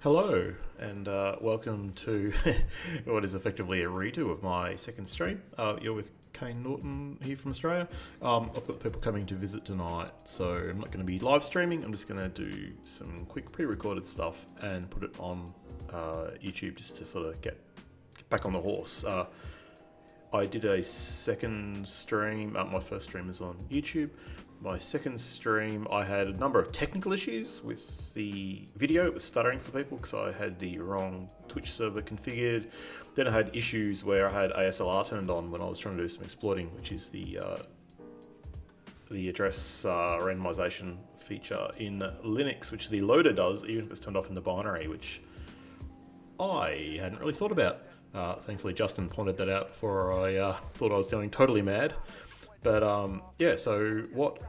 Hello, and welcome to what is effectively a redo of my second stream. You're with Kane Norton here from Australia. I've got people coming to visit tonight, so I'm not going to be live streaming. I'm just going to do some quick pre-recorded stuff and put it on YouTube just to sort of get back on the horse. I did a second stream. My first stream is on YouTube. My second stream, I had a number of technical issues with the video. It was stuttering for people because I had the wrong Twitch server configured. Then I had issues where I had ASLR turned on when I was trying to do some exploiting, which is the address randomization feature in Linux, which the loader does, even if it's turned off in the binary, which I hadn't really thought about. Thankfully, Justin pointed that out before I thought I was going totally mad. But yeah, so what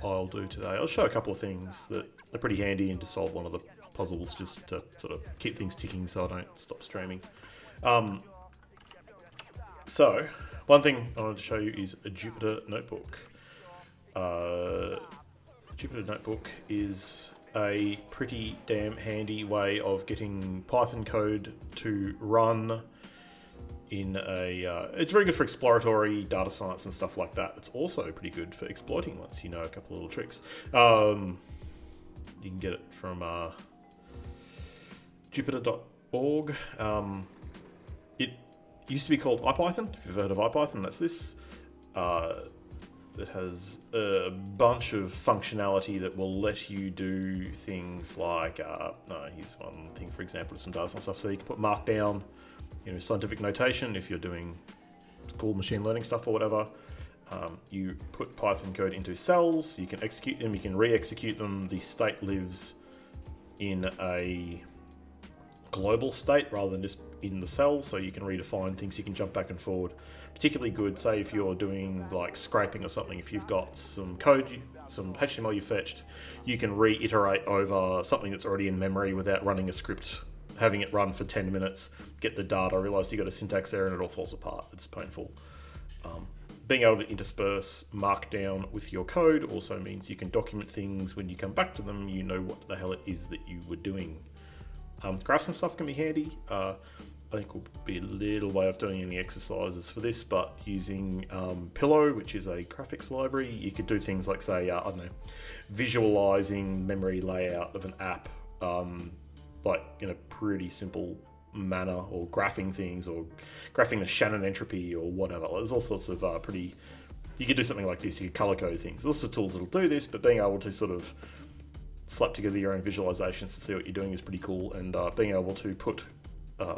I'll do today, I'll show a couple of things that are pretty handy and to solve one of the puzzles just to sort of keep things ticking so I don't stop streaming. So, one thing I wanted to show you is a Jupyter notebook. Jupyter notebook is a pretty damn handy way of getting Python code to run in it's very good for exploratory data science and stuff like that. It's also pretty good for exploiting once you know a couple of little tricks. You can get it from jupyter.org. It used to be called IPython. If you've heard of IPython, that's this. It has a bunch of functionality that will let you do things like, here's one thing, for example, some data science stuff. So you can put markdown, scientific notation if you're doing cool machine learning stuff or whatever. You put Python code into cells, you can execute them, you can re-execute them. The state lives in a global state rather than just in the cell, so you can redefine things, you can jump back and forward. Particularly good, say if you're doing like scraping or something, if you've got some code, some HTML you fetched, you can reiterate over something that's already in memory without running a script, having it run for 10 minutes, get the data, realize you got a syntax error and it all falls apart. It's painful. Being able to intersperse markdown with your code also means you can document things when you come back to them, you know what the hell it is that you were doing. Graphs and stuff can be handy. I think will be a little way of doing any exercises for this, but using Pillow, which is a graphics library, you could do things like, say, visualizing memory layout of an app, like in a pretty simple manner, or graphing things, or graphing the Shannon entropy, or whatever. There's all sorts of you could do something like this. You could color code things. There's lots of tools that'll do this, but being able to sort of slap together your own visualizations to see what you're doing is pretty cool. And being able to put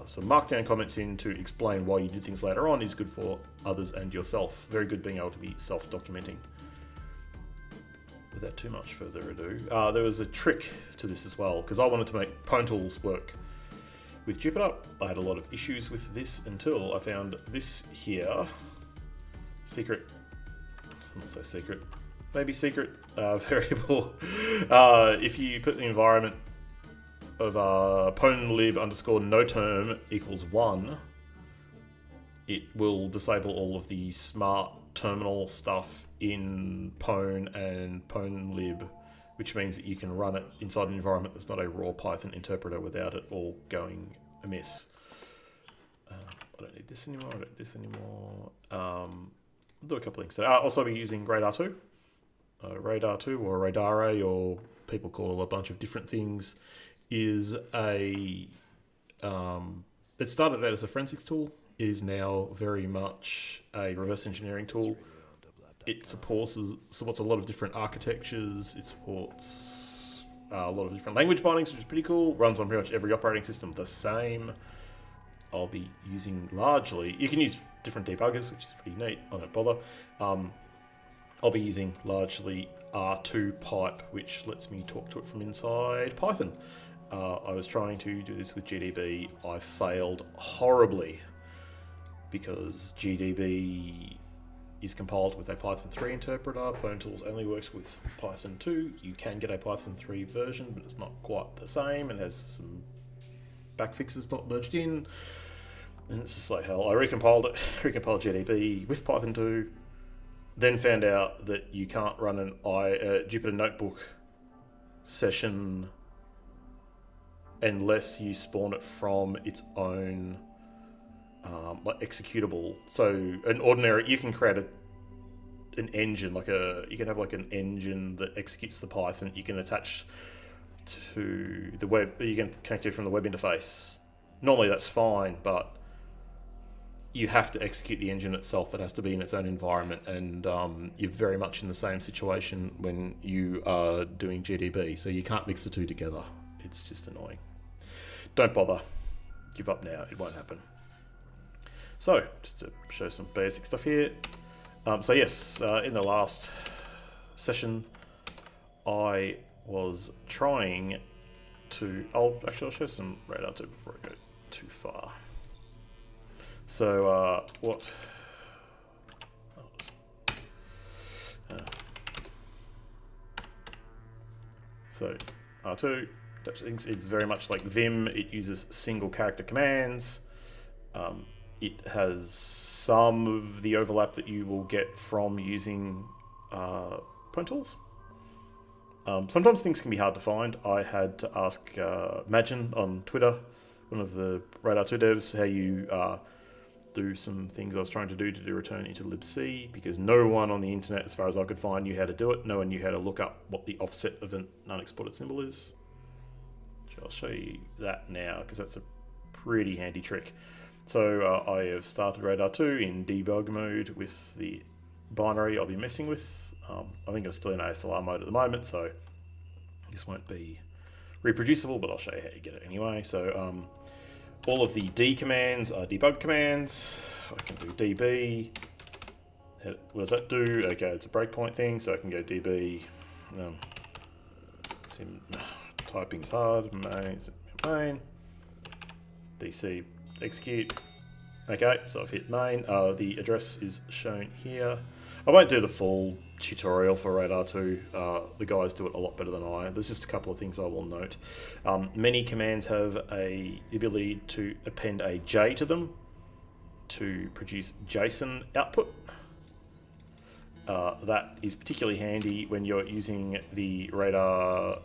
some markdown comments in to explain why you do things later on is good for others and yourself. Very good being able to be self-documenting. Without too much further ado, there was a trick to this as well, because I wanted to make pwntools work with Jupyter. I had a lot of issues with this until I found this here. Secret, not so secret, maybe secret variable. If you put the environment of pwnlib underscore no term equals 1, it will disable all of the smart terminal stuff in pwn and pwnlib, which means that you can run it inside an environment that's not a raw Python interpreter without it all going amiss. I don't need this anymore, I don't need this anymore. I'll do a couple of things. So I'll also be using radare2. Radare2 or radare, or people call it a bunch of different things, is it started out as a forensics tool. It is now very much a reverse engineering tool. It supports a lot of different architectures. It supports a lot of different language bindings, which is pretty cool. Runs on pretty much every operating system the same. I'll be using largely, you can use different debuggers, which is pretty neat. I don't bother. I'll be using largely R2 pipe, which lets me talk to it from inside Python. I was trying to do this with GDB. I failed horribly because GDB is compiled with a Python 3 interpreter. pwntools only works with Python 2. You can get a Python 3 version, but it's not quite the same and has some backfixes not merged in. And it's just like hell. I recompiled GDB with Python 2, then found out that you can't run an Jupyter Notebook session unless you spawn it from its own like executable. So an ordinary, you can create an engine, you can have like an engine that executes the Python. You can attach to the web, you can connect it from the web interface. Normally that's fine, but you have to execute the engine itself. It has to be in its own environment, and you're very much in the same situation when you are doing GDB. So you can't mix the two together. It's just annoying. Don't bother. Give up now. It won't happen. So just to show some basic stuff here. So yes, in the last session, I was trying to. I'll show some radare2 before I go too far. So what? So R2, it's very much like Vim. It uses single character commands. It has some of the overlap that you will get from using pwntools. Sometimes things can be hard to find. I had to ask Magin on Twitter, one of the radare2 devs, how you do some things I was trying to do return into libc, because no one on the internet, as far as I could find, knew how to do it. No one knew how to look up what the offset of an unexported symbol is. I'll show you that now, because that's a pretty handy trick. So I have started radare2 in debug mode with the binary I'll be messing with. I think I'm still in ASLR mode at the moment, so this won't be reproducible, but I'll show you how you get it anyway. So all of the D commands are debug commands. I can do db. What does that do? Okay, it's a breakpoint thing, so I can go db. Typing's hard. Main. DC execute. Okay, so I've hit main. The address is shown here. I won't do the full tutorial for radare2. The guys do it a lot better than I. There's just a couple of things I will note. Many commands have the ability to append a J to them to produce JSON output. That is particularly handy when you're using the radare2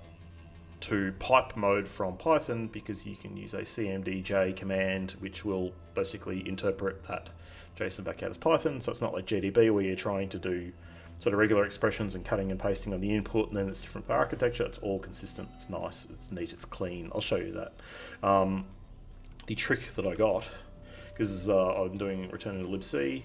pipe mode from Python, because you can use a cmdj command which will basically interpret that JSON back out as Python. So it's not like GDB where you're trying to do sort of regular expressions and cutting and pasting on the input, and then it's different for architecture. It's all consistent. It's nice. It's neat. It's clean. I'll show you that. The trick that I got, because I'm doing return to libc,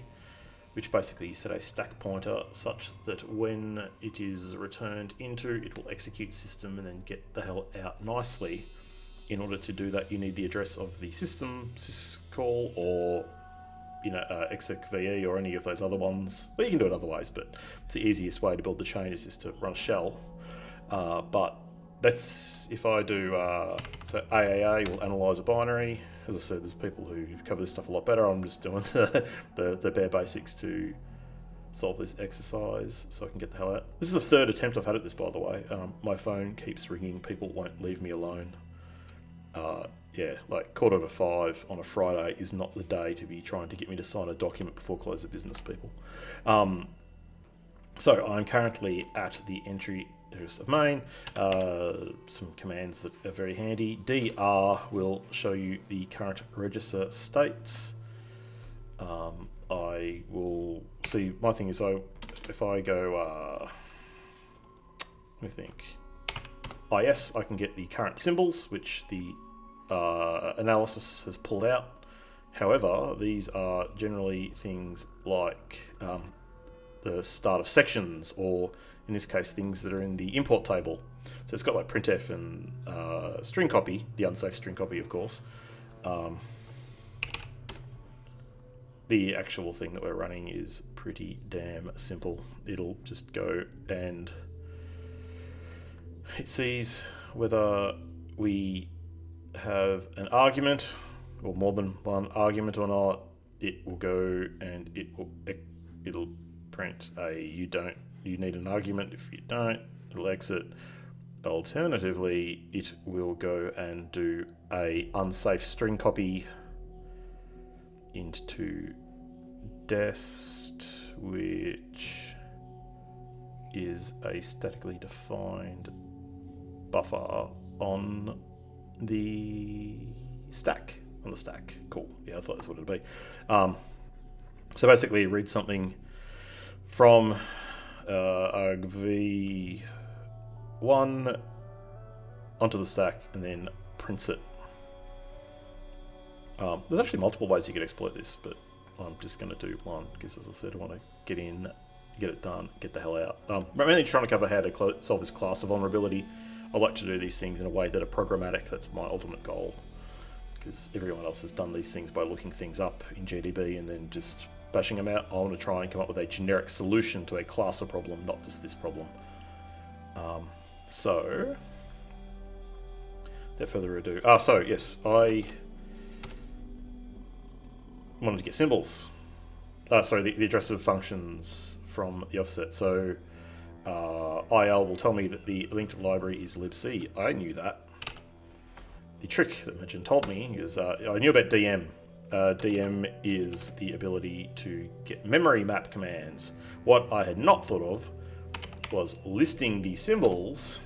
which basically you set a stack pointer such that when it is returned into, it will execute system and then get the hell out nicely. In order to do that, you need the address of the system syscall, or execve, or any of those other ones. Well, you can do it other ways, but it's the easiest way to build the chain is just to run a shell. But that's if I do, so AAA will analyze a binary. As I said, there's people who cover this stuff a lot better. I'm just doing the bare basics to solve this exercise so I can get the hell out. This is the third attempt I've had at this, by the way. My phone keeps ringing. People won't leave me alone. Yeah, like 4:45 on a Friday is not the day to be trying to get me to sign a document before close of business, people. So I'm currently at the entry address of main. Some commands that are very handy. dr will show you the current register states. I will see, my thing is, if I go, let me think, is, I can get the current symbols, which the analysis has pulled out. However, these are generally things like the start of sections, or in this case, things that are in the import table. So it's got like printf and string copy, the unsafe string copy, of course. The actual thing that we're running is pretty damn simple. It'll just go and it sees whether we have an argument or more than one argument or not. It will go and it'll print a you need an argument. If you don't, it'll exit. Alternatively, it will go and do a unsafe string copy into dest, which is a statically defined buffer on the stack. On the stack. Cool. Yeah, I thought that's what it'd be. So basically, read something from argv1 onto the stack and then prints it. There's actually multiple ways you could exploit this, but I'm just going to do one because, as I said, I want to get in, get it done, get the hell out. I'm mainly trying to cover how to solve this class of vulnerability. I like to do these things in a way that are programmatic. That's my ultimate goal, because everyone else has done these things by looking things up in GDB and then just bashing them out. I want to try and come up with a generic solution to a class of problem, not just this problem. So, without further ado, so yes, I wanted to get symbols. Sorry, the address of functions from the offset. So IL will tell me that the linked library is libc. I knew that. The trick that Merchant told me is I knew about DM. DM is the ability to get memory map commands. What I had not thought of was listing the symbols.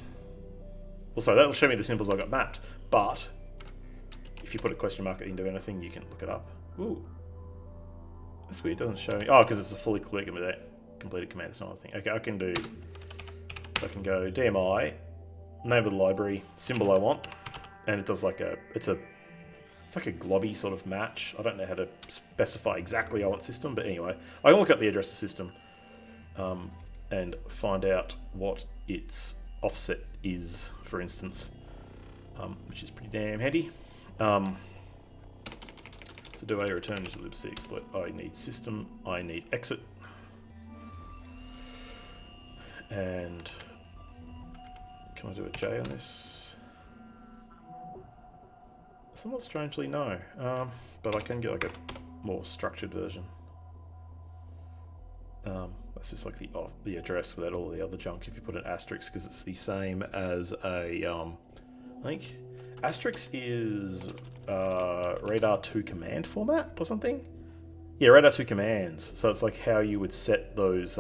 Well, sorry, that'll show me the symbols I got mapped, but if you put a question mark at the end of anything, you can look it up. Ooh. That's weird, it doesn't show me. Oh, because it's a fully completed command, it's not a thing. Okay, I can go DMI, name of the library, symbol I want, and it does like it's like a globby sort of match. I don't know how to specify exactly I want system, but anyway, I can look up the address of system and find out what its offset is, for instance, which is pretty damn handy. To do a return to libc exploit, I need system, I need exit, and can I do a J on this? Somewhat strangely, no, but I can get like a more structured version. That's just like the address without all the other junk. If you put an asterisk, because it's the same as a, I think asterisk is radare2 command format or something. Yeah, radare2 commands. So it's like how you would set those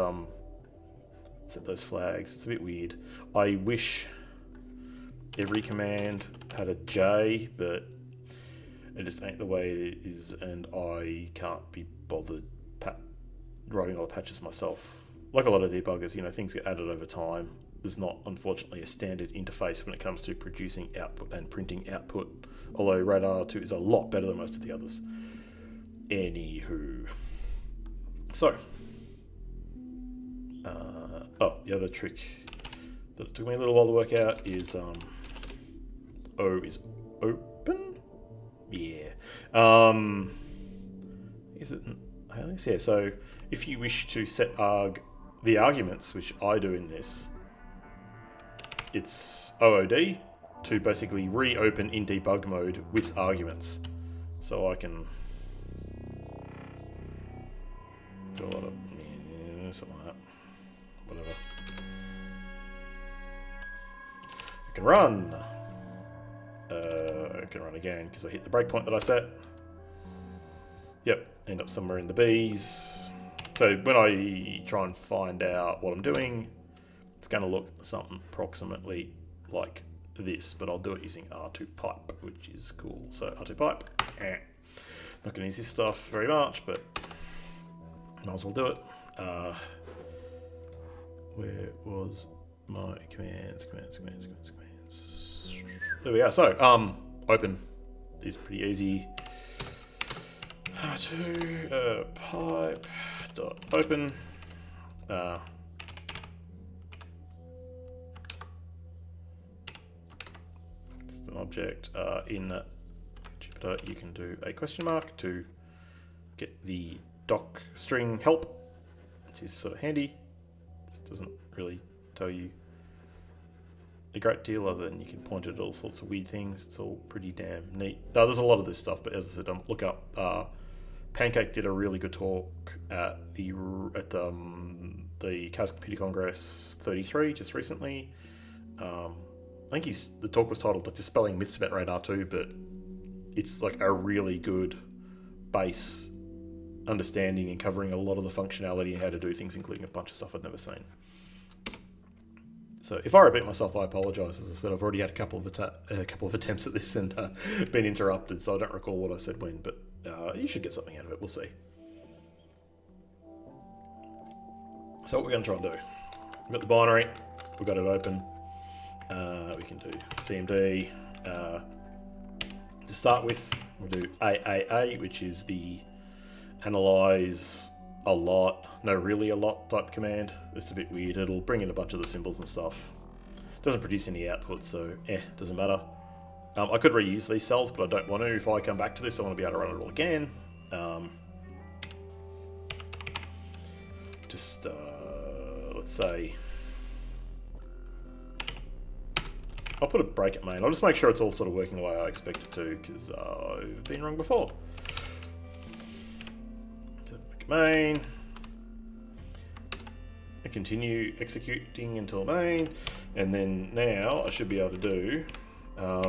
flags. It's a bit weird. I wish every command had a J, but it just ain't the way it is, and I can't be bothered writing all the patches myself. Like a lot of debuggers, you know, things get added over time. There's not, unfortunately, a standard interface when it comes to producing output and printing output, although radare2 is a lot better than most of the others. Anywho. So, the other trick that took me a little while to work out is O is open? Yeah. Is it alias? Yeah, so if you wish to set the arguments, which I do in this, it's OOD to basically reopen in debug mode with arguments. So I can do a lot of something like that. Whatever. I can run. I can run again because I hit the breakpoint that I set. Yep, end up somewhere in the B's. So when I try and find out what I'm doing, it's going to look something approximately like this, but I'll do it using R2 pipe, which is cool. So R2 pipe, not going to use this stuff very much, but might as well do it. Where was my commands? There we go. So open is pretty easy. R2 pipe dot open. It's an object in Jupyter. You can do a question mark to get the doc string help, which is sort of handy. This doesn't really tell you a great deal other than you can point at all sorts of weird things. It's all pretty damn neat. There's a lot of this stuff, but as I said, look up. Pancake did a really good talk at the Chaos Computer Congress 33 just recently. I think the talk was titled like Dispelling Myths About radare2, but it's like a really good base understanding and covering a lot of the functionality and how to do things, including a bunch of stuff I'd never seen. So if I repeat myself, I apologise. As I said, I've already had a couple of attempts at this and been interrupted, so I don't recall what I said when, but you should get something out of it. We'll see. So what we're going to try and do, we've got the binary, we've got it open. We can do CMD. To start with, we'll do AAA, which is the analyze a lot, no really a lot type command. It's a bit weird. It'll bring in a bunch of the symbols and stuff. Doesn't produce any output, so doesn't matter. I could reuse these cells, but I don't want to. If I come back to this, I want to be able to run it all again. Let's say I'll put a break at main. I'll just make sure it's all sort of working the way I expect it to, because I've been wrong before. So break at main. And continue executing until main. And then now I should be able to do I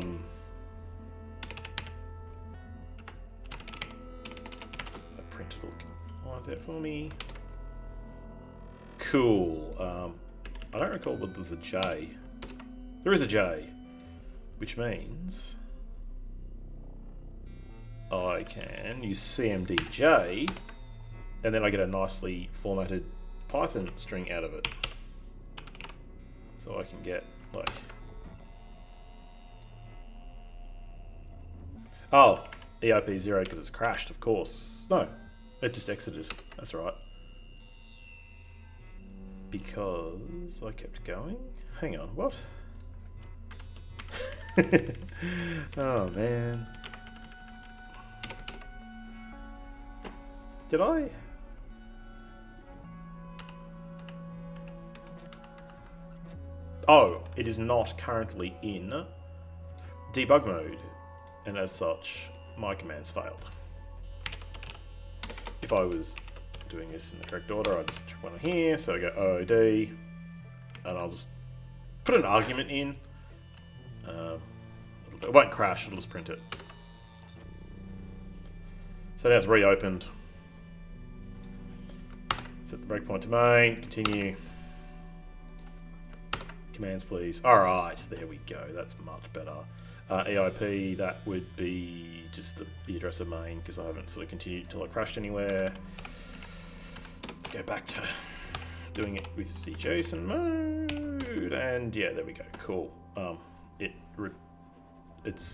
printed all that for me. Cool. I don't recall whether there's a J. There is a J, which means I can use CMDJ, and then I get a nicely formatted Python string out of it. So I can get like, oh, EIP 0 because it's crashed, of course. No, it just exited. That's right. Because I kept going. Hang on, what? Oh man. Did I? Oh, it is not currently in debug mode, and as such, my commands failed. If I was doing this in the correct order, I just check one here, so I go OOD, and I'll just put an argument in. It won't crash, it'll just print it. So now it's reopened. Set the breakpoint to main, continue. Commands please. Alright, there we go, that's much better. EIP, that would be just the address of main, because I haven't sort of continued until I crashed anywhere. Let's go back to doing it with the JSON mode, and yeah, there we go, cool.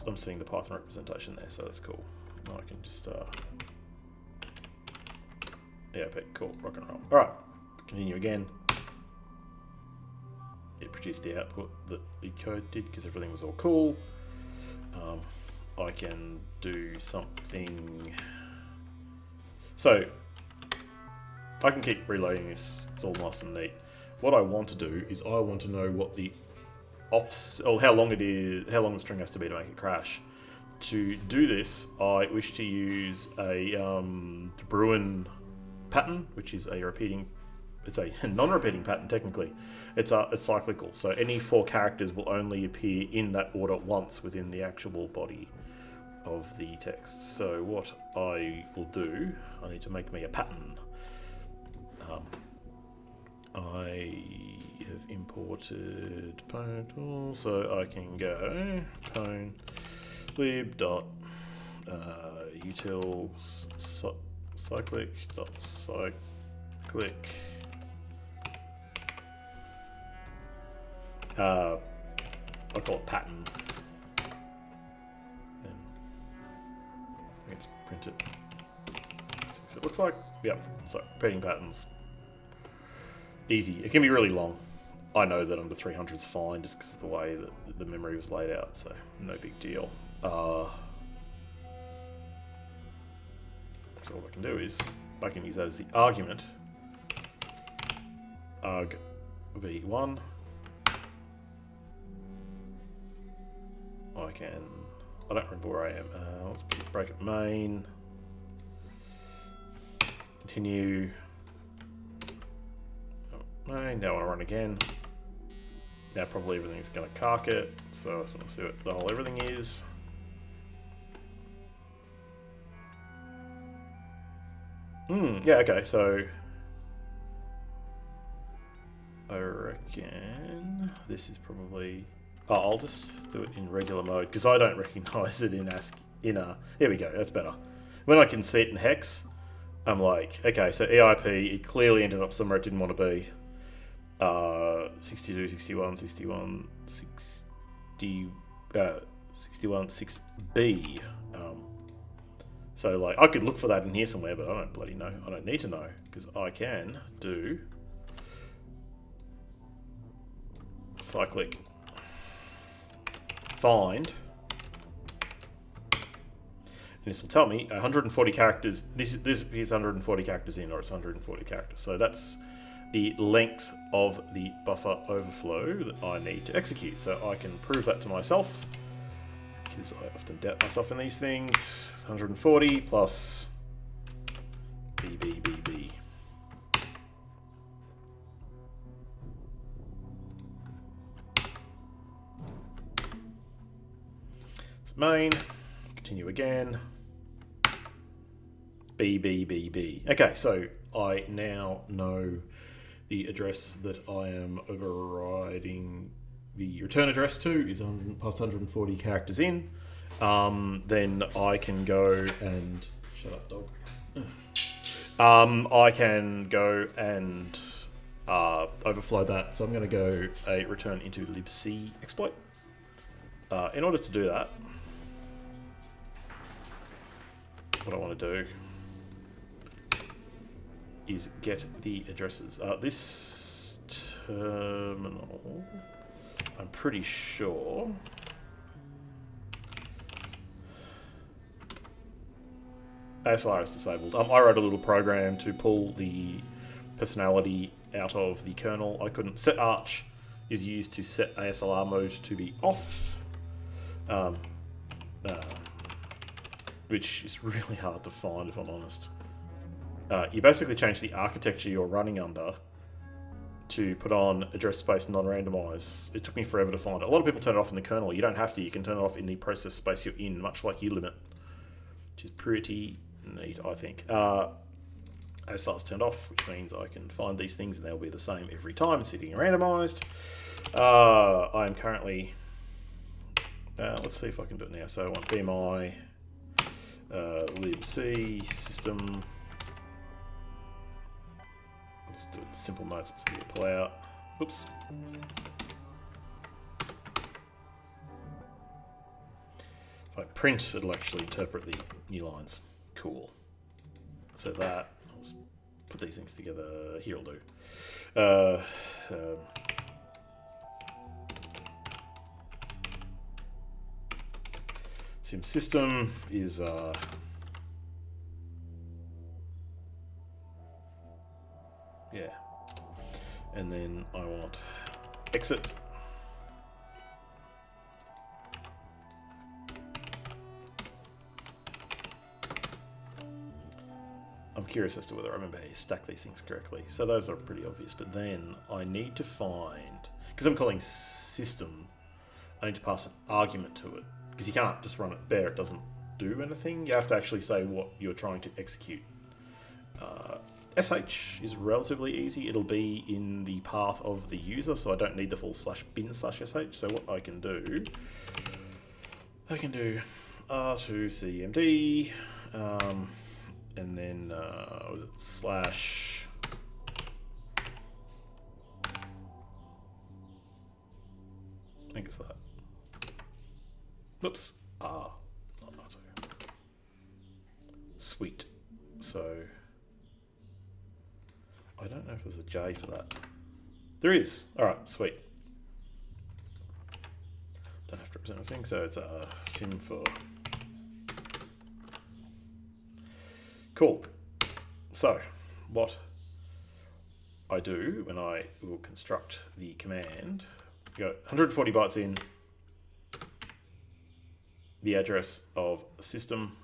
I'm seeing the Python representation there, so that's cool. I can just EIP, cool, rock and roll. Alright, continue again. It produced the output that the code did because everything was all cool. I can do something. So I can keep reloading this. It's all nice and neat. What I want to do is I want to know what the how long the string has to be to make it crash. To do this, I wish to use a Bruin pattern, which is a repeating. It's a non-repeating pattern technically. It's cyclical, so any 4 characters will only appear in that order once within the actual body of the text. So what I will do, I need to make me a pattern. I have imported pwntools, so I can go pwnlib.utils cyclic.cyclic. I call it pattern. Then let's print it. So it looks like, yep, so repeating patterns. Easy. It can be really long. I know that under 300 is fine just because of the way that the memory was laid out, so no big deal. So what I can do is, I can use that as the argument. Arg v1. I don't remember where I am. Let's break it main. Continue. Main. Now I want to run again. Now probably everything's going to cark it. So I just want to see what the whole everything is. Yeah, okay, so I reckon this is probably... Oh, I'll just do it in regular mode because I don't recognize it in ASCII. Here we go, that's better. When I can see it in hex, I'm like, okay, so EIP, it clearly ended up somewhere it didn't want to be. 62, 61, 61, 60, 61, 6B. So like, I could look for that in here somewhere, but I don't bloody know. I don't need to know because I can do cyclic find, and this will tell me 140 characters. This is 140 characters in, or it's 140 characters. So that's the length of the buffer overflow that I need to execute. So I can prove that to myself, because I often doubt myself in these things. 140 plus BBBB. It's main. Continue again. BBBB. Okay, so I now know the address that I am overriding the return address to is past 140 characters in. Then I can go and... Shut up, dog. I can go and overflow that. So I'm going to go a return into libc exploit. In order to do that, what I want to do is get the addresses. This terminal, I'm pretty sure ASLR is disabled. I wrote a little program to pull the personality out of the kernel. I couldn't. Set arch is used to set ASLR mode to be off, which is really hard to find if I'm honest. You basically change the architecture you're running under to put on address space non-randomize. It took me forever to find it. A lot of people turn it off in the kernel. You don't have to. You can turn it off in the process space you're in, much like ulimit, which is pretty neat, I think. ASLR's turned off, which means I can find these things and they'll be the same every time instead of being randomized. I am currently... let's see if I can do it now. So I want BMI, libc, system... Just do it in simple mode so it's going to pull out. Oops. If I print, it'll actually interpret the new lines. Cool. So that, I'll just put these things together. Here will do. Sim system is yeah, and then I want exit. I'm curious as to whether I remember how you stack these things correctly. So those are pretty obvious, but then I need to find, because I'm calling system, I need to pass an argument to it, because you can't just run it bare, it doesn't do anything. You have to actually say what you're trying to execute. SH is relatively easy. It'll be in the path of the user, so I don't need the full /bin/sh. So what I can do R2CMD, and then was it slash I think it's that. Whoops. Not R2. Sweet. So I don't know if there's a J for that. There is. All right, sweet. Don't have to represent anything, so it's a sim for. Cool. So what I do when I will construct the command, go 140 bytes in, the address of system.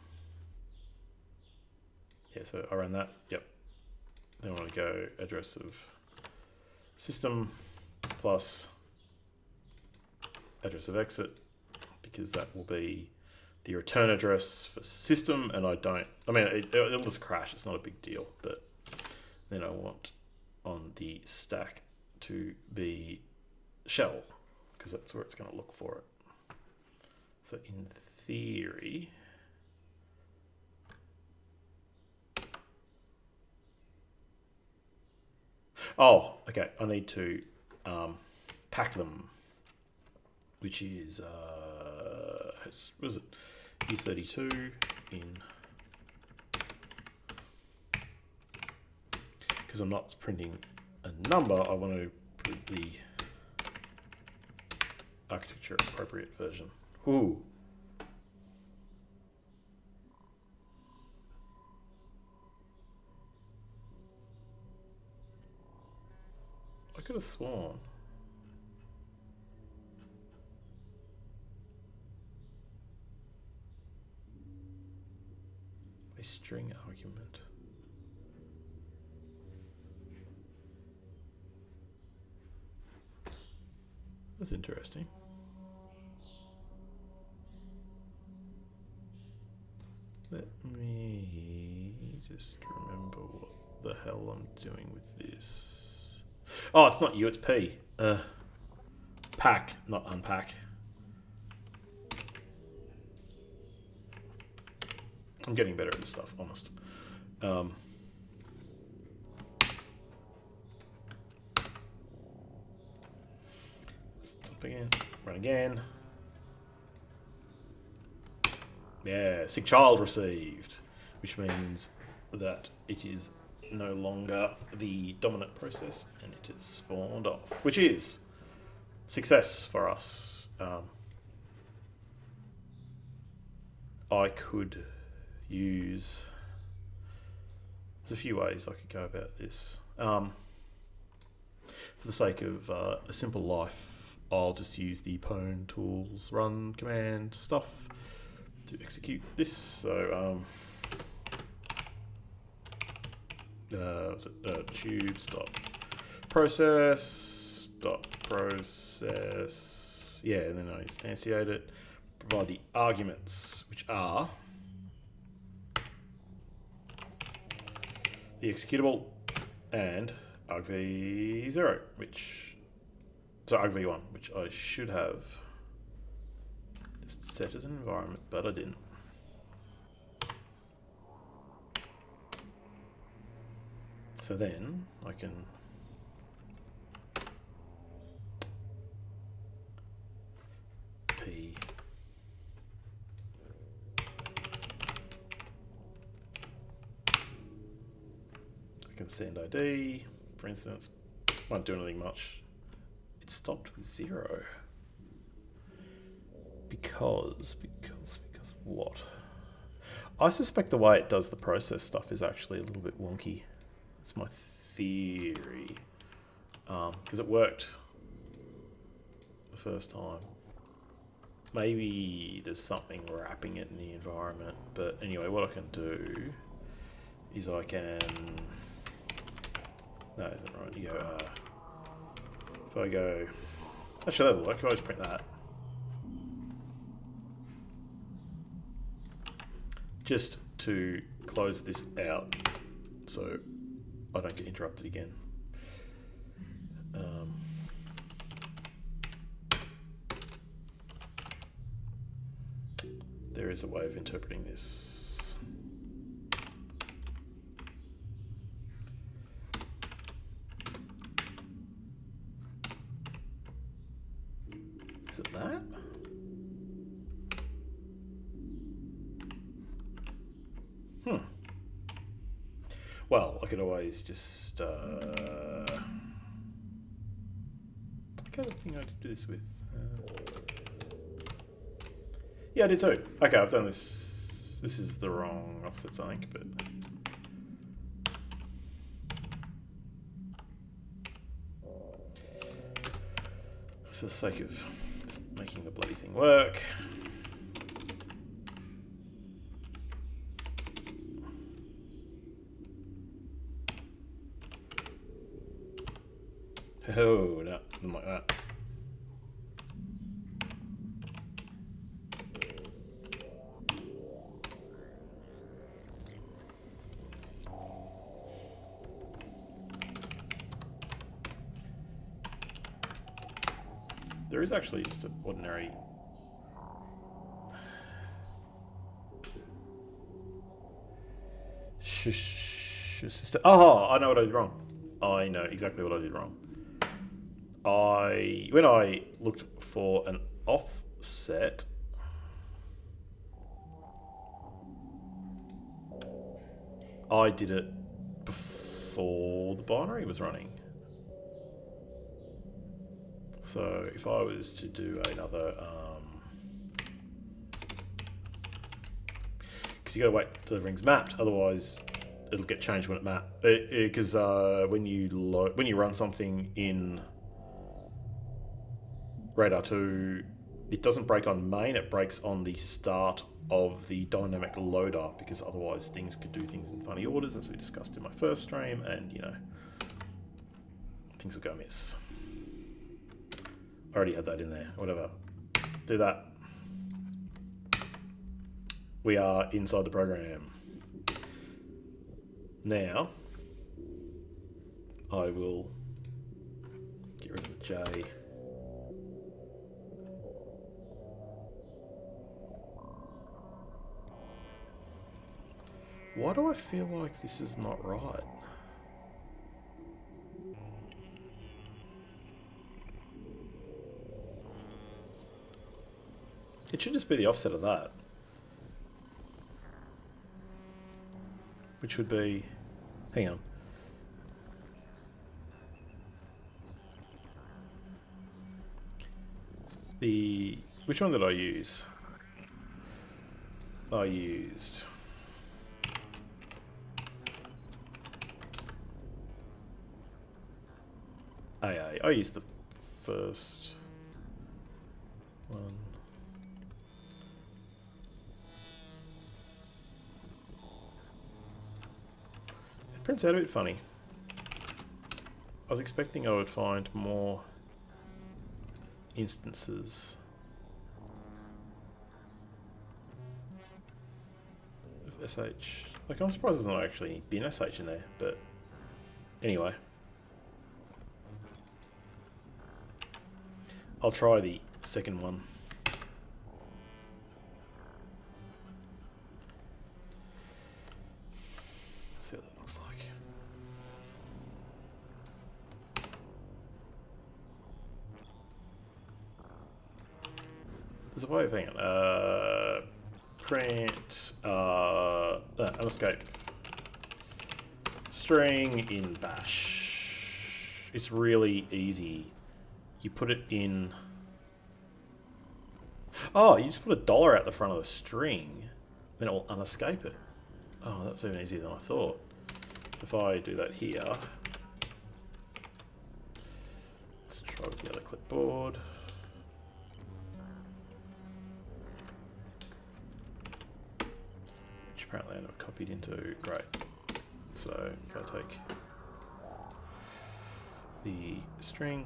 Yeah, so I ran that. Yep. Then I want to go address of system plus address of exit, because that will be the return address for system, and it'll just crash, it's not a big deal, but then I want on the stack to be shell, because that's where it's going to look for it. So in theory, oh, okay, I need to pack them, which is, what is it, U32 in, because I'm not printing a number, I want to print the architecture appropriate version. Ooh. I could have sworn. A string argument. That's interesting. Let me just remember what the hell I'm doing with this. Oh, it's not U, it's P. Pack, not unpack. I'm getting better at this stuff, honest. Stop again, run again. Yeah, sick child received, which means that it is no longer the dominant process and it is spawned off, which is success for us. I could use, there's a few ways I could go about this. For the sake of a simple life, I'll just use the pwntools run command stuff to execute this. So tubes.process, yeah, and then I instantiate it, provide the arguments, which are the executable and argv0, argv1, which I should have just set as an environment, but I didn't. So then I can P I can send ID, for instance, won't do anything much. It stopped with 0. Because what? I suspect the way it does the process stuff is actually a little bit wonky. That's my theory. Because it worked the first time. Maybe there's something wrapping it in the environment. But anyway, what I can do is I can... No, that isn't right. You go, if I go... Actually, that'll work. If I just print that. Just to close this out so I don't get interrupted again. There is a way of interpreting this. Is it that? Well, I could always just... I kind of think I could do this with... Yeah, I did too. Okay, I've done this. This is the wrong offsets, I think, but... For the sake of just making the bloody thing work... Oh, no, nothing like that. there is actually just an ordinary... Oh, I know what I did wrong. I know exactly what I did wrong. When I looked for an offset, I did it before the binary was running. So if I was to do another, because you got to wait till everything's mapped, otherwise it'll get changed when it mapped. Because when you run something in radare2, it doesn't break on main; it breaks on the start of the dynamic loader, because otherwise things could do things in funny orders, as we discussed in my first stream, and you know, things will go amiss. I already had that in there. Whatever. Do that. We are inside the program. Now, I will get rid of the J. Why do I feel like this is not right? It should just be the offset of that. Which would be... Hang on. Which one did I use? I used... AA. I used the first one. It prints out a bit funny. I was expecting I would find more instances of SH. Like, I'm surprised there's not actually been SH in there, but anyway. I'll try the second one. See what that looks like. There's a way of hanging. Print unescape string in bash. It's really easy. You put it in... Oh, you just put a dollar out the front of the string, then it will unescape it. Oh, that's even easier than I thought. If I do that here... Let's try with the other clipboard. Which apparently I never copied into... Great. So, if I take the string...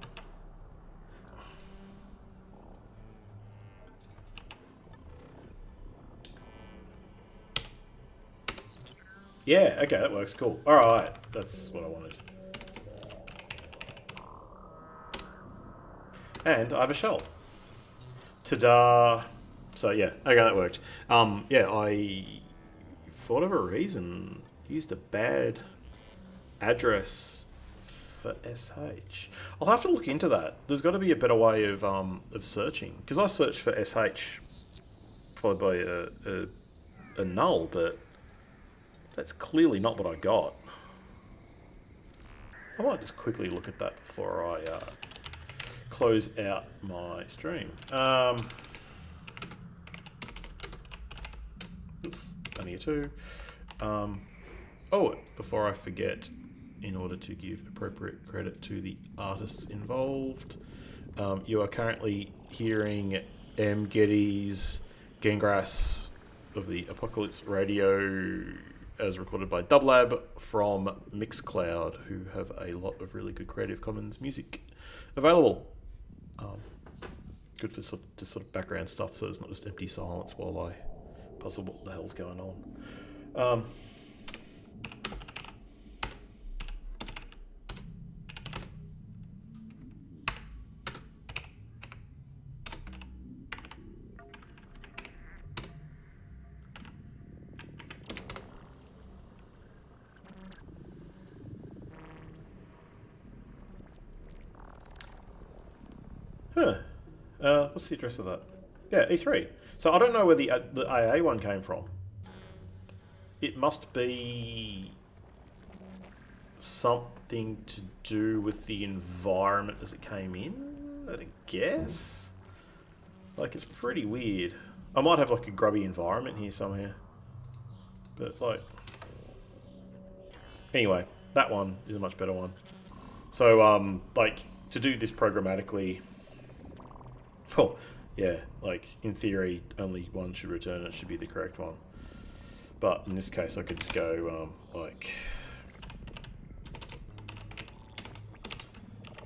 Yeah, okay, that works, cool. Alright, that's what I wanted. And I have a shell. Ta-da! So yeah, okay, that worked. Yeah, I, for whatever reason, used a bad address for SH. I'll have to look into that. There's got to be a better way of searching. Because I searched for SH followed by a null, but that's clearly not what I got. I might just quickly look at that before I close out my stream. Oops, narnia2. Oh, before I forget, in order to give appropriate credit to the artists involved, you are currently hearing M. Geddes Gengras of the Apocalypse Radio as recorded by Dublab from Mixcloud, who have a lot of really good Creative Commons music available. Good for just sort of background stuff, so it's not just empty silence while I puzzle what the hell's going on. What's the address of that? Yeah, E3. So I don't know where the AA one came from. It must be something to do with the environment as it came in, I'd guess. Like, it's pretty weird. I might have like a grubby environment here somewhere. But like... Anyway, that one is a much better one. So, like, to do this programmatically... Well, yeah, like, in theory, only one should return, it should be the correct one. But in this case, I could just go, like...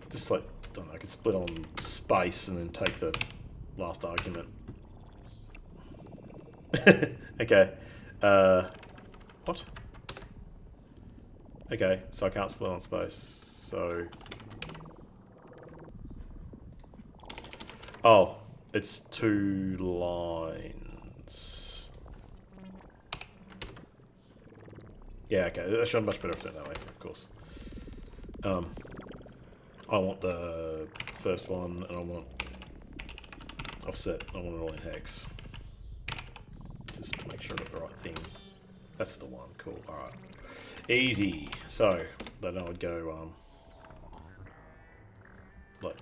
Just like, I don't know, I could split on space and then take the last argument. Okay. What? Okay, so I can't split on space, so... Oh, it's 2 lines. Yeah, okay, that's much better if I do it that way, of course. I want the first one, and I want offset, I want it all in hex. Just to make sure I got the right thing. That's the one, cool, alright. Easy. So, then I would go, like,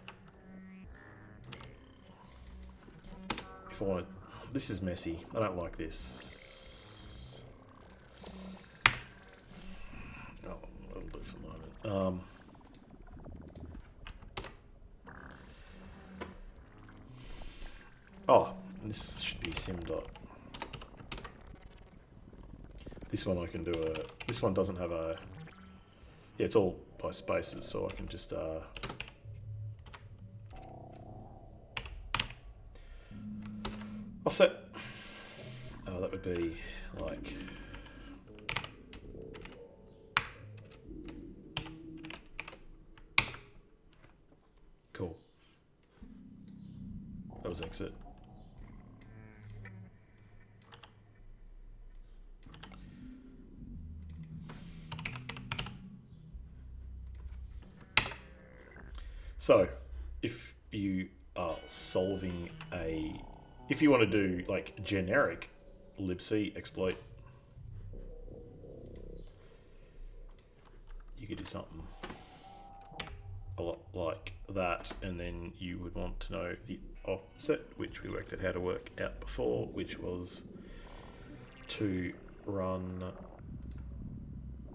if I want to, this is messy, I don't like this. Oh, I'll do it for the moment. Oh, this should be sim dot. This one I can do a... This one doesn't have a... Yeah, it's all by spaces, so I can just... offset. Oh, that would be like... Cool. That was exit. So, if you are solving a... If you want to do, like, generic libc exploit, you could do something a lot like that, and then you would want to know the offset, which we worked out how to work out before, which was to run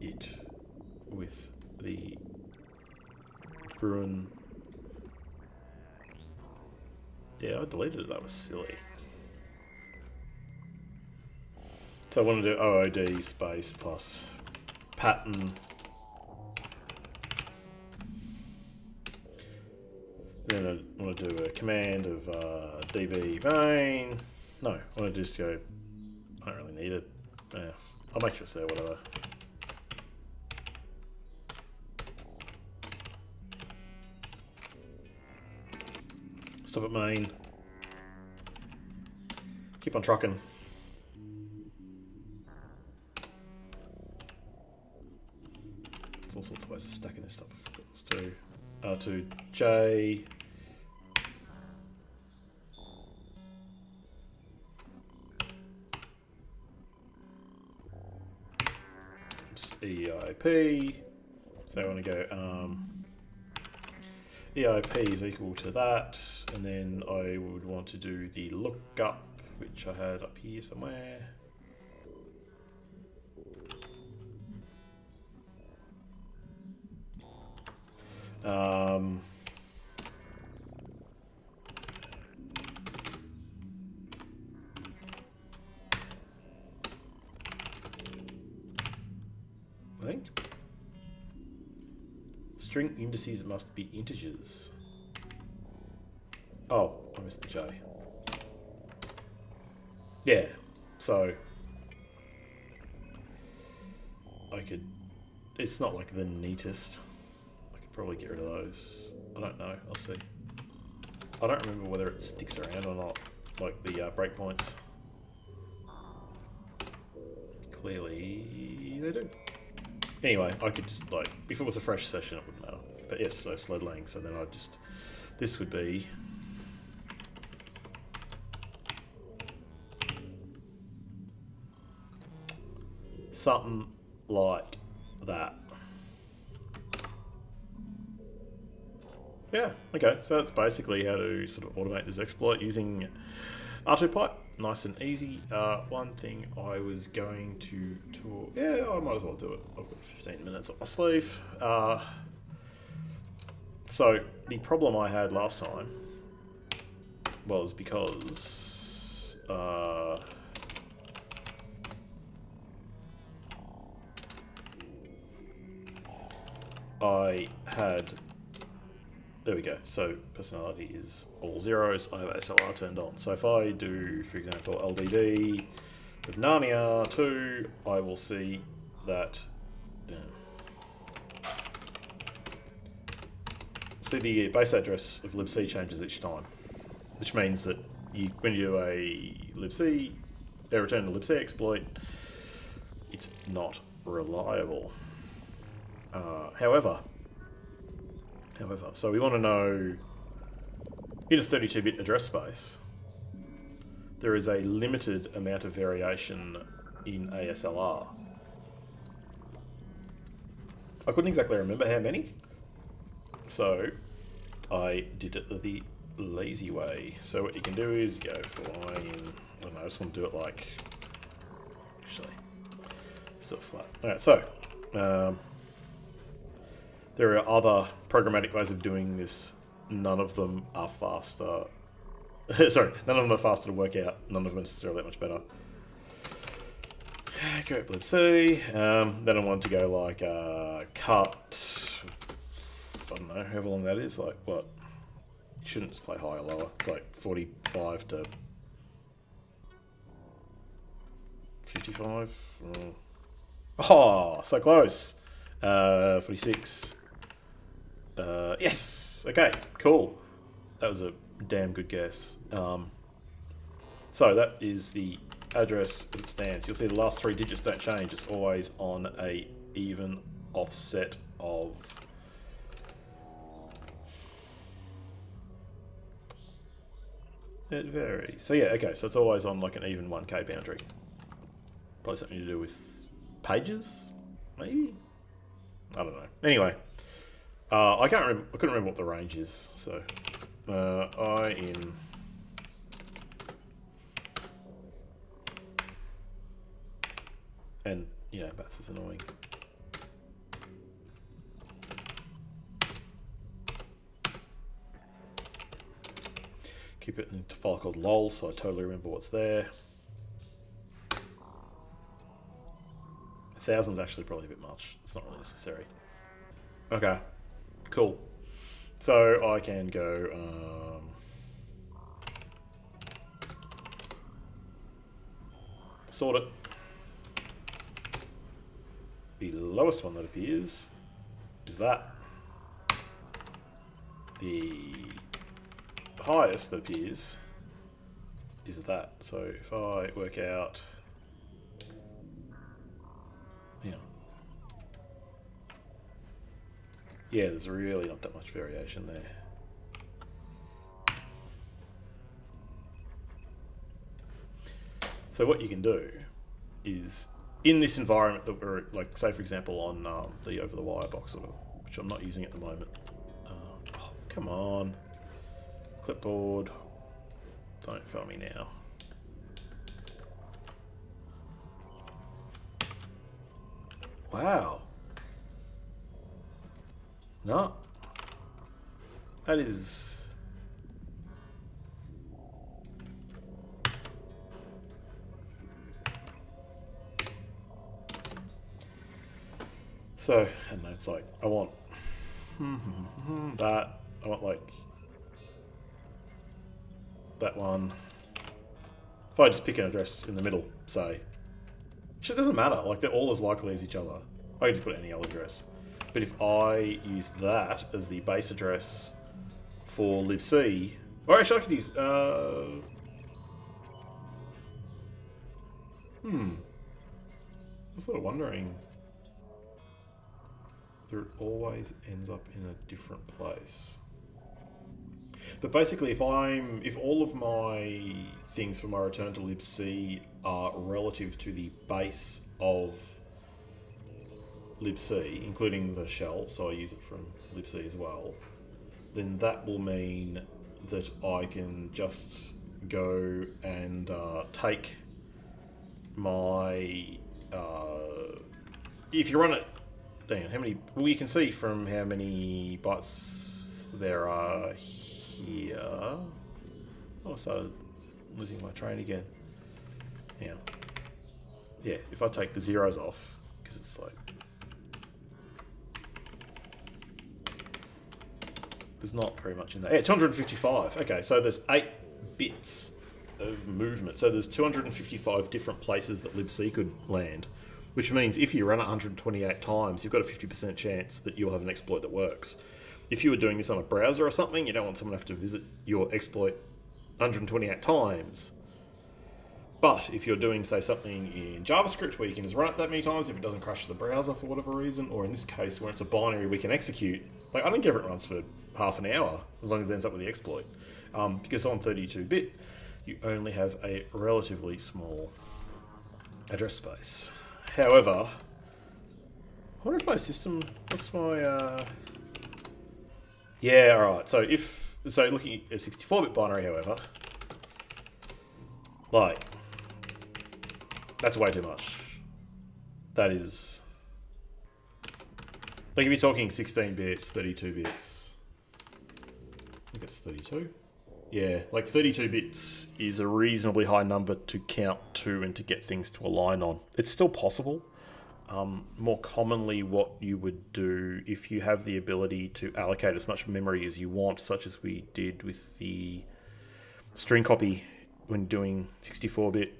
it with the Bruin. Yeah, I deleted it, that was silly. So I want to do OOD space plus pattern. Then I want to do a command of db main. No, I want to just go, I don't really need it. Yeah, I'll make sure it's there, whatever. Stop at main. Keep on trucking. There's all sorts of ways of stacking this stuff. Let's do R2 J. Oops, EIP. So I want to go EIP is equal to that, and then I would want to do the lookup, which I had up here somewhere. I think string indices must be integers. Oh, I missed the J. Yeah, so I could, it's not like the neatest. I could probably get rid of those. I don't know, I'll see. I don't remember whether it sticks around or not, like the breakpoints. Clearly they do. Anyway, I could just, like, if it was a fresh session it wouldn't matter. But yes, so sled lang, so then I'd just, this would be something like that. Yeah, okay, so that's basically how to sort of automate this exploit using R2 pipe. Nice and easy. One thing I was going to talk... Yeah, I might as well do it. I've got 15 minutes up my sleeve. So, the problem I had last time was because... I had... There we go. So personality is all zeros. I have SLR turned on. So if I do, for example, LDD with narnia2, I will see that... see the base address of libc changes each time, which means that when you do a libc, a return to libc exploit, it's not reliable. However, so we want to know, in a 32-bit address space, there is a limited amount of variation in ASLR. I couldn't exactly remember how many, so I did it the lazy way. So what you can do is go fly in, I don't know, I just want to do it like, actually, still flat. Alright, so, there are other programmatic ways of doing this. None of them are faster. Sorry, none of them are faster to work out. None of them are necessarily that much better. Go libc. Then I want to go like cut. I don't know, however long that is. Like what? You shouldn't just play higher or lower. It's like 45 to 55. Oh, so close. 46. Yes! Okay, cool. That was a damn good guess. So that is the address as it stands. You'll see the last 3 digits don't change. It's always on a even offset of... It varies. So yeah, okay, so it's always on like an even 1k boundary. Probably something to do with pages, maybe? I don't know. Anyway. I couldn't remember what the range is, so I in and yeah, that's annoying. Keep it in a file called lol, so I totally remember what's there. 1,000's actually probably a bit much. It's not really necessary. Okay. Cool. So I can go sort it. The lowest one that appears is that. The highest that appears is that. So if I work out, yeah, there's really not that much variation there. So what you can do is, in this environment that we're, like, say for example on the over-the-wire box, which I'm not using at the moment. Oh, come on. Clipboard. Don't fail me now. Wow. No. That is... So, I don't know, it's like, I want that, I want like that one. If I just pick an address in the middle, say, it doesn't matter, like they're all as likely as each other. I can just put any old address. But if I use that as the base address for libc, or actually I could use, I'm sort of wondering whether it always ends up in a different place. But basically, if all of my things for my return to libc are relative to the base of libc, including the shell, so I use it from libc as well, then that will mean that I can just go and take my... if you run it... Dang it, how many... Well, you can see from how many bytes there are here. Oh, I started losing my train again. Yeah, if I take the zeros off, because it's like... There's not very much in there. Yeah, 255. Okay, so there's 8 bits of movement. So there's 255 different places that libc could land, which means if you run it 128 times, you've got a 50% chance that you'll have an exploit that works. If you were doing this on a browser or something, you don't want someone to have to visit your exploit 128 times. But if you're doing, say, something in JavaScript where you can just run it that many times if it doesn't crash the browser for whatever reason, or in this case where it's a binary we can execute, like I don't care if it runs for half an hour as long as it ends up with the exploit. Because on 32-bit, you only have a relatively small address space. However, I wonder if my system... What's my... Yeah, alright. So looking at a 64-bit binary, however, like, that's way too much. That is... Like, if you're talking 16 bits, 32 bits... I think it's 32. Yeah, like 32 bits is a reasonably high number to count to and to get things to align on. It's still possible. More commonly, what you would do if you have the ability to allocate as much memory as you want, such as we did with the string copy when doing 64-bit.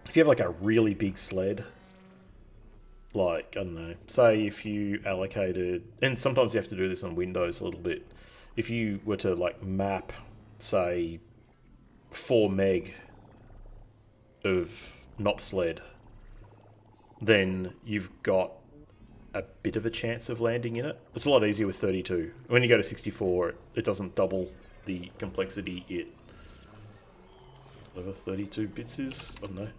If you have like a really big sled, like, I don't know, say if you allocated, and sometimes you have to do this on Windows a little bit, if you were to like map, say, 4 meg of NOP sled, then you've got a bit of a chance of landing in it. It's a lot easier with 32. When you go to 64, it doesn't double the complexity. Whatever 32 bits is, I don't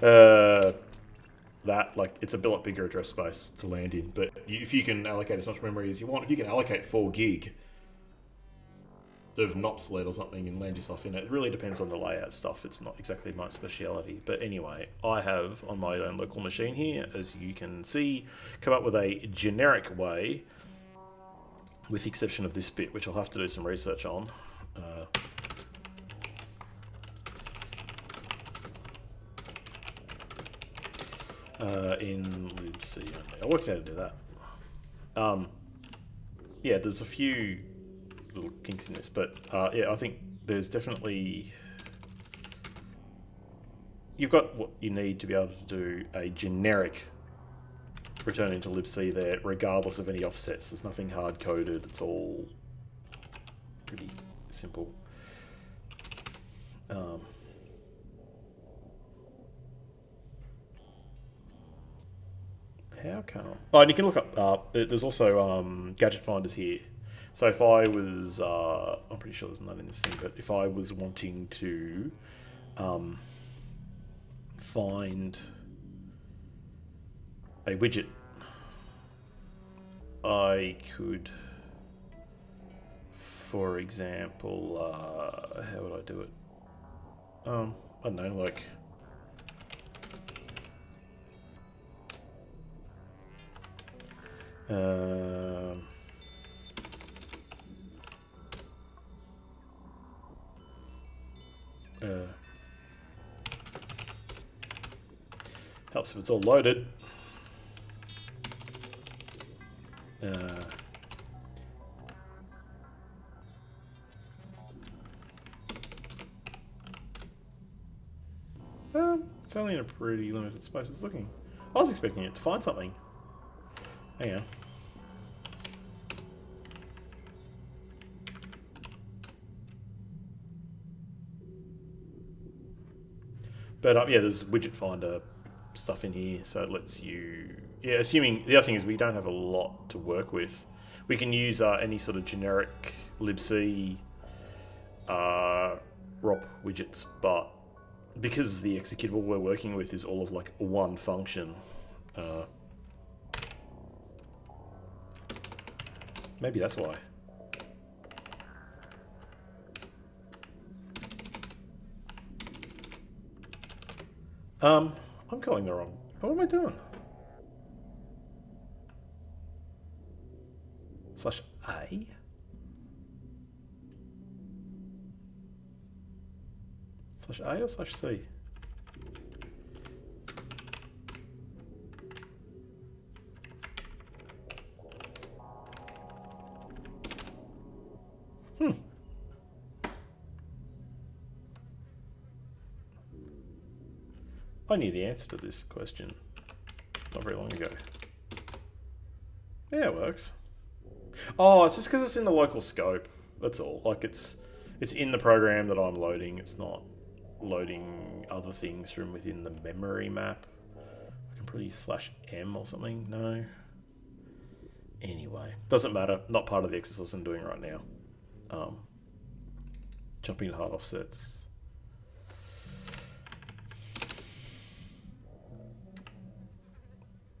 know. That, like, it's a lot bigger address space to land in. But if you can allocate as much memory as you want, if you can allocate 4 gig of NOP sled or something and land yourself in it, it really depends on the layout stuff. It's not exactly my speciality. But anyway, I have on my own local machine here, as you can see, come up with a generic way, with the exception of this bit, which I'll have to do some research on. In libc only. I'll work out how to do that. Yeah, there's a few little kinks in this, but yeah, I think there's definitely... You've got what you need to be able to do a generic return into libc there, regardless of any offsets. There's nothing hard-coded. It's all pretty simple. How come? Oh, and you can look up, there's also gadget finders here. So if I was, I'm pretty sure there's none in this thing, but if I was wanting to find a widget, I could, for example, how would I do it? I don't know, like... helps if it's all loaded. It's only in a pretty limited space. It's looking... I was expecting it to find something. Hang on. But yeah, there's widget finder stuff in here, so it lets you... Yeah, assuming... The other thing is we don't have a lot to work with. We can use any sort of generic libc ROP widgets, but because the executable we're working with is all of like one function, maybe that's why. I'm calling the wrong. What am I doing? Slash A? Slash A or slash C? I knew the answer to this question not very long ago. Yeah, it works. Oh, it's just because it's in the local scope. That's all. Like it's in the program that I'm loading. It's not loading other things from within the memory map. I can probably use /m or something. No. Anyway, doesn't matter. Not part of the exercise I'm doing right now. Jumping to hard offsets.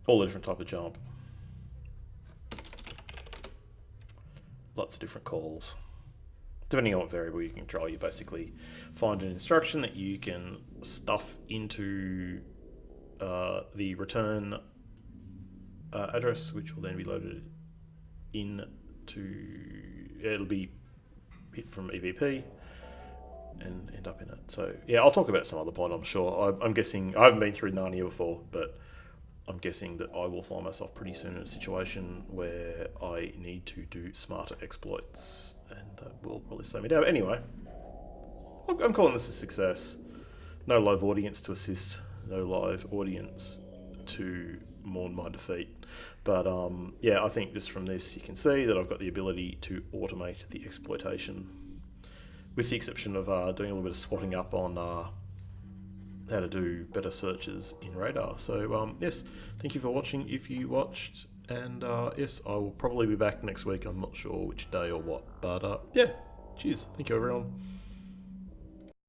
All the different type of jump. Lots of different calls. Depending on what variable you control, you basically find an instruction that you can stuff into the return address, which will then be loaded into, it'll be hit from EVP and end up in it. So yeah, I'll talk about some other point, I'm sure. I'm guessing, I haven't been through Narnia before, but I'm guessing that I will find myself pretty soon in a situation where I need to do smarter exploits, and that will probably slow me down. But anyway, I'm calling this a success. No live audience to assist, no live audience to mourn my defeat. But yeah, I think just from this you can see that I've got the ability to automate the exploitation, with the exception of doing a little bit of swatting up on how to do better searches in Radar. So yes, thank you for watching if you watched, and yes, I will probably be back next week. I'm not sure which day or what, but yeah, cheers. Thank you everyone.